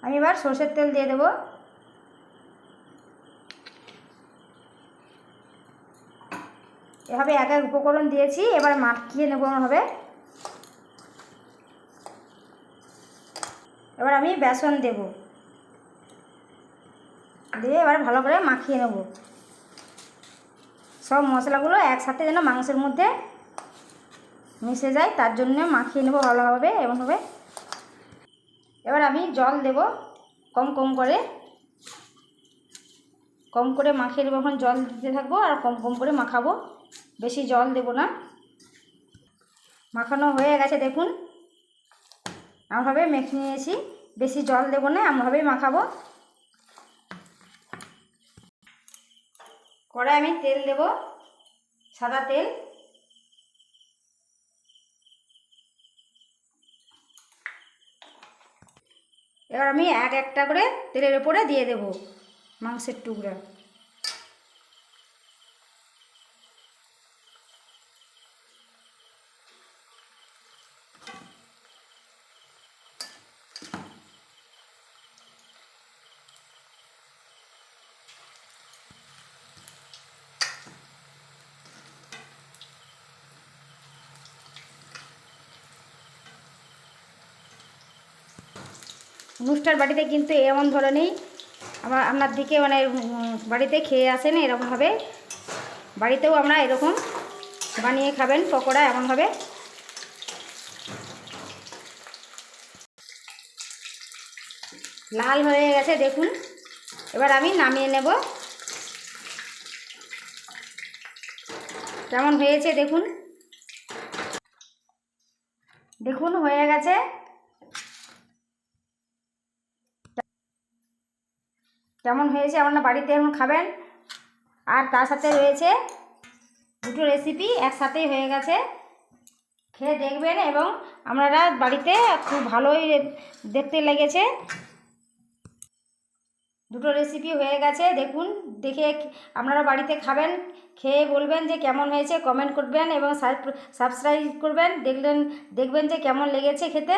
আমি এবার সরষের তেল দিয়ে দেবো। এভাবে এক এক উপকরণ দিয়েছি, এবার মাখিয়ে নেবো এভাবে। এবার আমি বেসন দেব, দিয়ে এবার ভালো করে মাখিয়ে নেব। সব মশলাগুলো একসাথে যেন মাংসের মধ্যে মিশে যায়, তার জন্য মাখিয়ে নেব ভালোভাবে এমনভাবে। এবার আমি জল দেব কম কম করে, কম করে মাখিয়ে নেবো। এখন জল দিতে থাকবো আর কম কম করে মাখাবো, বেশি জল দেব না। মাখানো হয়ে গেছে দেখুন, আমভাবে মেখে নিয়েছি, বেশি জল দেব না, আমভাবেই মাখাবো। কড়াই আমি তেল দেব, সাদা তেল। এবার আমি এক একটা করে তেলের উপরে দিয়ে দেব মাংসের টুকরা। অনুষ্ঠান বাড়িতে কিন্তু এমন ধরনেরই আপনার দিকে মানে বাড়িতে খেয়ে আসেন এরকমভাবে, বাড়িতেও আমরা এরকম বানিয়ে খাবেন পকোড়া এমনভাবে। লাল হয়ে গেছে দেখুন, এবার আমি নামিয়ে নেব। কেমন হয়েছে দেখুন, দেখুন হয়ে গেছে। কেমন হয়েছে আপনারা বাড়িতে এখন খাবেন। আর তার সাথে রয়েছে দুটো রেসিপি একসাথেই হয়ে গেছে, খেয়ে দেখবেন এবং আপনারা বাড়িতে খুব ভালোই দেখতে লেগেছে। দুটো রেসিপি হয়ে গেছে দেখুন, দেখে আপনারা বাড়িতে খাবেন, খেয়ে বলবেন যে কেমন হয়েছে, কমেন্ট করবেন এবং সাবস্ক্রাইব করবেন, দেখবেন যে কেমন লেগেছে খেতে।